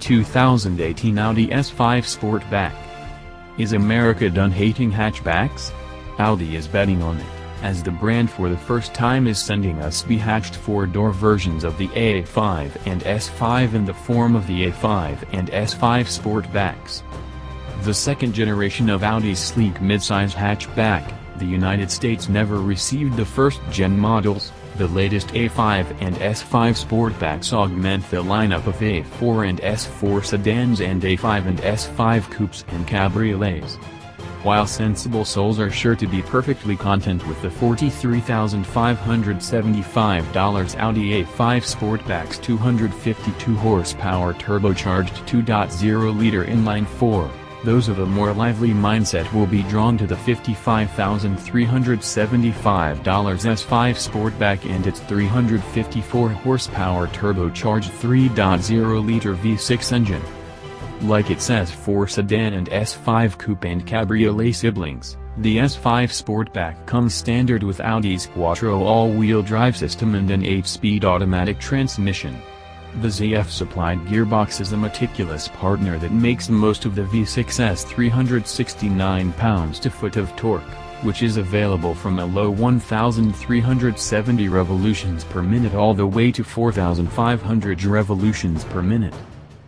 2018 Audi S5 Sportback. Is America done hating hatchbacks? Audi is betting on it, as the brand for the first time is sending us be-hatched four-door versions of the A5 and S5 in the form of the A5 and S5 Sportbacks. The second generation of Audi's sleek midsize hatchback, the United States never received the first-gen models. The latest A5 and S5 Sportbacks augment the lineup of A4 and S4 sedans and A5 and S5 coupes and cabriolets. While sensible souls are sure to be perfectly content with the $43,575 Audi A5 Sportback's 252 horsepower turbocharged 2.0-liter inline-4, those of a more lively mindset will be drawn to the $55,375 S5 Sportback and its 354 horsepower turbocharged 3.0-liter V6 engine. Like its S4 sedan and S5 coupe and cabriolet siblings, the S5 Sportback comes standard with Audi's Quattro all-wheel drive system and an 8-speed automatic transmission. The ZF-supplied gearbox is a meticulous partner that makes most of the V6's 369 pounds-to-foot of torque, which is available from a low 1,370 revolutions per minute all the way to 4,500 revolutions per minute.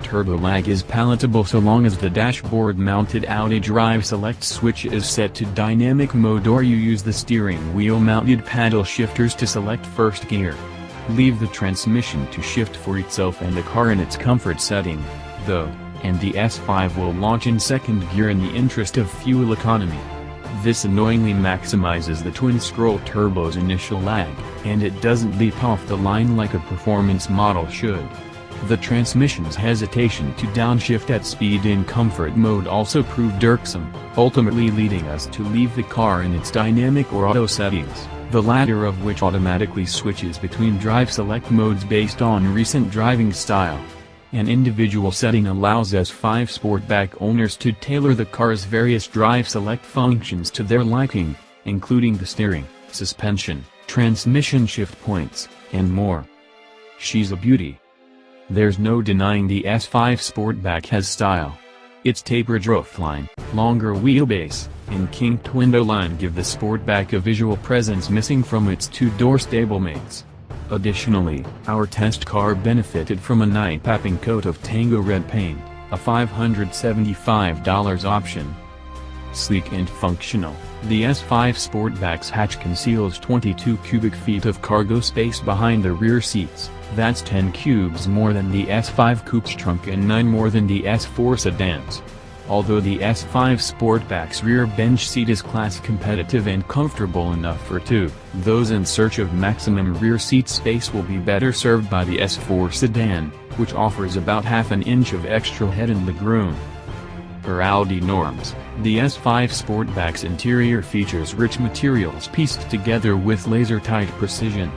Turbo lag is palatable so long as the dashboard-mounted Audi Drive Select switch is set to dynamic mode or you use the steering wheel-mounted paddle shifters to select first gear. Leave the transmission to shift for itself and the car in its comfort setting, though, and the S5 will launch in second gear in the interest of fuel economy. This annoyingly maximizes the twin-scroll turbo's initial lag, and it doesn't leap off the line like a performance model should. The transmission's hesitation to downshift at speed in comfort mode also proved irksome, ultimately leading us to leave the car in its dynamic or auto settings, the latter of which automatically switches between drive select modes based on recent driving style. An individual setting allows S5 Sportback owners to tailor the car's various drive select functions to their liking, including the steering, suspension, transmission shift points, and more. She's a beauty. There's no denying the S5 Sportback has style. Its tapered roofline, longer wheelbase, and kinked window line give the Sportback a visual presence missing from its two-door stablemates. Additionally, our test car benefited from a night-papping coat of Tango red paint, a $575 option. Sleek and functional, the S5 Sportback's hatch conceals 22 cubic feet of cargo space behind the rear seats. That's 10 cubes more than the S5 coupe's trunk and 9 more than the S4 sedans. Although the S5 Sportback's rear bench seat is class competitive and comfortable enough for two, those in search of maximum rear seat space will be better served by the S4 sedan, which offers about half an inch of extra head and legroom. Per Audi norms, the S5 Sportback's interior features rich materials pieced together with laser-tight precision.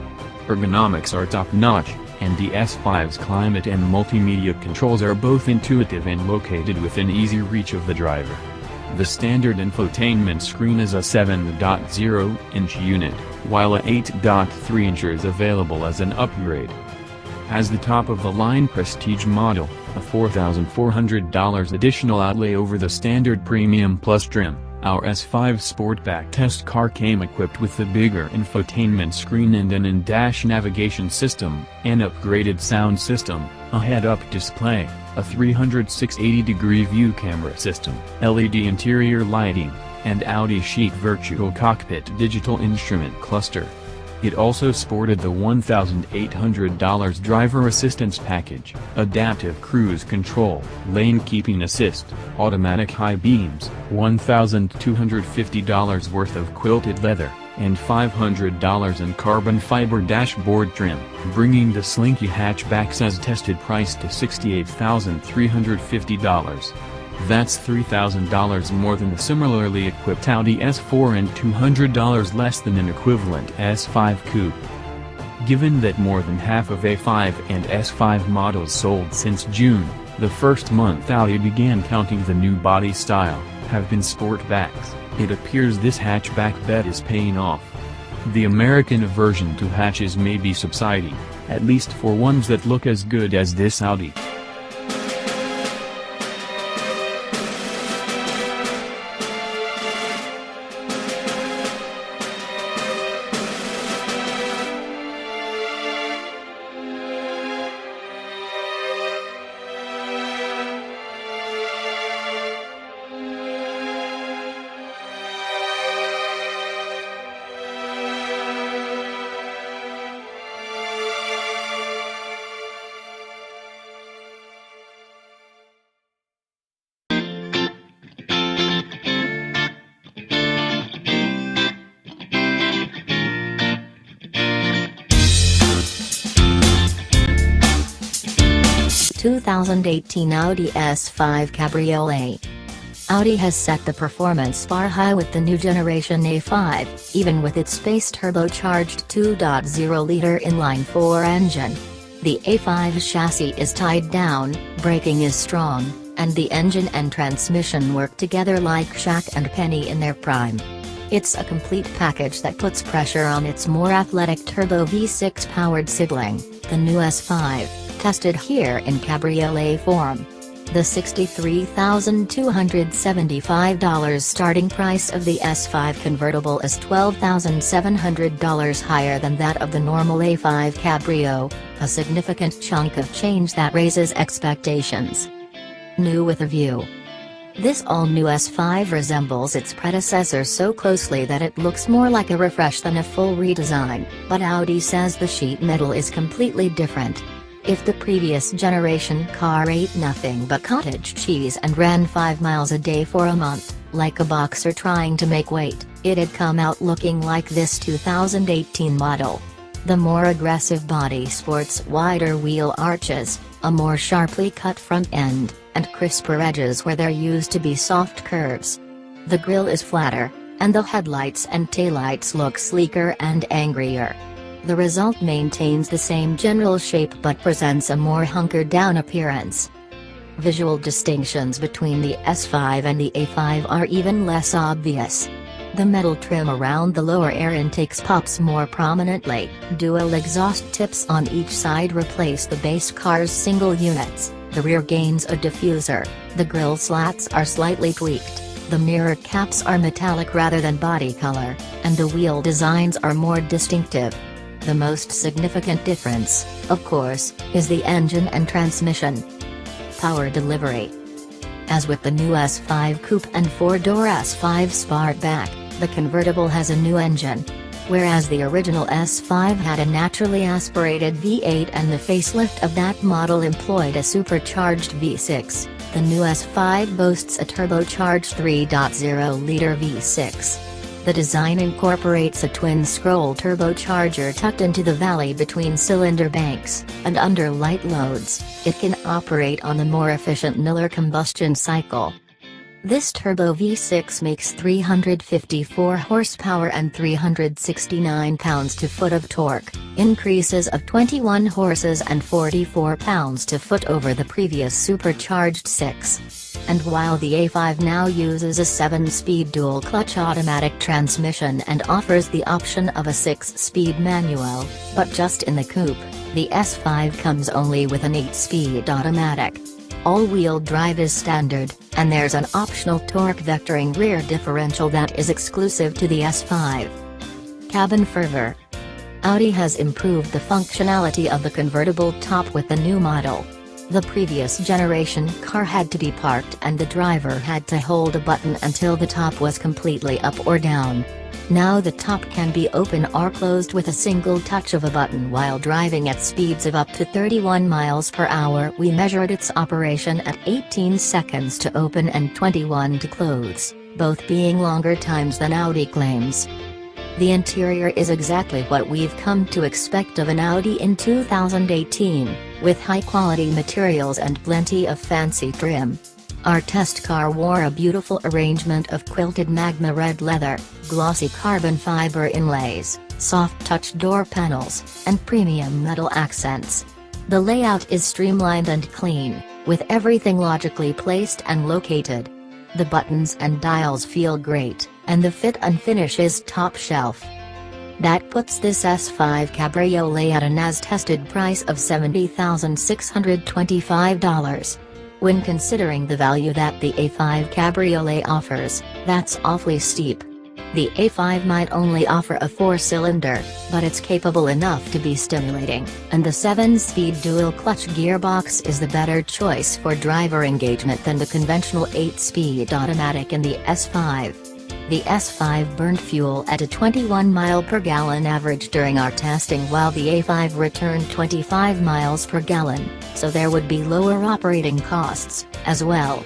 Ergonomics are top-notch, and the S5's climate and multimedia controls are both intuitive and located within easy reach of the driver. The standard infotainment screen is a 7.0-inch unit, while a 8.3-inch is available as an upgrade. As the top-of-the-line prestige model, a $4,400 additional outlay over the standard Premium Plus trim, our S5 Sportback test car came equipped with the bigger infotainment screen and an in-dash navigation system, an upgraded sound system, a head-up display, a 360-degree view camera system, LED interior lighting, and Audi Chic Virtual Cockpit digital instrument cluster. It also sported the $1,800 driver assistance package, adaptive cruise control, lane keeping assist, automatic high beams, $1,250 worth of quilted leather, and $500 in carbon fiber dashboard trim, bringing the slinky hatchback's as-tested price to $68,350. That's $3,000 more than the similarly equipped Audi S4 and $200 less than an equivalent S5 coupe. Given that more than half of A5 and S5 models sold since June, the first month Audi began counting the new body style, have been Sportbacks, it appears this hatchback bet is paying off. The American aversion to hatches may be subsiding, at least for ones that look as good as this Audi. 2018 Audi S5 Cabriolet. Audi has set the performance bar high with the new generation A5, even with its space turbocharged 2.0-liter inline-4 engine. The A5 chassis is tied down, braking is strong, and the engine and transmission work together like Shaq and Penny in their prime. It's a complete package that puts pressure on its more athletic turbo V6-powered sibling, the new S5, tested here in cabriolet form. The $63,275 starting price of the S5 convertible is $12,700 higher than that of the normal A5 Cabrio, a significant chunk of change that raises expectations. New with a view. This all-new S5 resembles its predecessor so closely that it looks more like a refresh than a full redesign, but Audi says the sheet metal is completely different. If the previous generation car ate nothing but cottage cheese and ran 5 miles a day for a month, like a boxer trying to make weight, it'd come out looking like this 2018 model. The more aggressive body sports wider wheel arches, a more sharply cut front end, and crisper edges where there used to be soft curves. The grille is flatter, and the headlights and taillights look sleeker and angrier. The result maintains the same general shape but presents a more hunkered-down appearance. Visual distinctions between the S5 and the A5 are even less obvious. The metal trim around the lower air intakes pops more prominently, dual exhaust tips on each side replace the base car's single units, the rear gains a diffuser, the grille slats are slightly tweaked, the mirror caps are metallic rather than body color, and the wheel designs are more distinctive. The most significant difference, of course, is the engine and transmission. Power delivery. As with the new S5 Coupe and 4-door S5 Sportback, the convertible has a new engine. Whereas the original S5 had a naturally aspirated V8 and the facelift of that model employed a supercharged V6, the new S5 boasts a turbocharged 3.0-liter V6. The design incorporates a twin-scroll turbocharger tucked into the valley between cylinder banks, and under light loads, it can operate on the more efficient Miller combustion cycle. This turbo V6 makes 354 horsepower and 369 pounds-to-foot of torque, increases of 21 horses and 44 pounds-to-foot over the previous supercharged 6. And while the A5 now uses a 7-speed dual-clutch automatic transmission and offers the option of a 6-speed manual, but just in the coupe, the S5 comes only with an 8-speed automatic. All-wheel drive is standard, and there's an optional torque vectoring rear differential that is exclusive to the S5. Cabin fervor. Audi has improved the functionality of the convertible top with the new model. The previous generation car had to be parked and the driver had to hold a button until the top was completely up or down. Now the top can be open or closed with a single touch of a button while driving at speeds of up to 31 miles per hour. We measured its operation at 18 seconds to open and 21 to close, both being longer times than Audi claims. The interior is exactly what we've come to expect of an Audi in 2018, with high-quality materials and plenty of fancy trim. Our test car wore a beautiful arrangement of quilted magma red leather, glossy carbon fiber inlays, soft-touch door panels, and premium metal accents. The layout is streamlined and clean, with everything logically placed and located. The buttons and dials feel great, and the fit and finish is top shelf. That puts this S5 Cabriolet at an as-tested price of $70,625. When considering the value that the A5 Cabriolet offers, that's awfully steep. The A5 might only offer a 4-cylinder, but it's capable enough to be stimulating, and the 7-speed dual-clutch gearbox is the better choice for driver engagement than the conventional 8-speed automatic in the S5. The S5 burned fuel at a 21 mile/gallon average during our testing while the A5 returned 25 miles per gallon, so there would be lower operating costs, as well.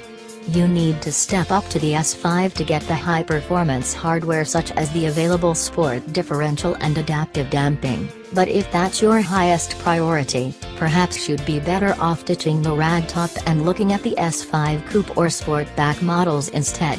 You need to step up to the S5 to get the high-performance hardware such as the available sport differential and adaptive damping, but if that's your highest priority, perhaps you'd be better off ditching the ragtop and looking at the S5 Coupe or Sportback models instead.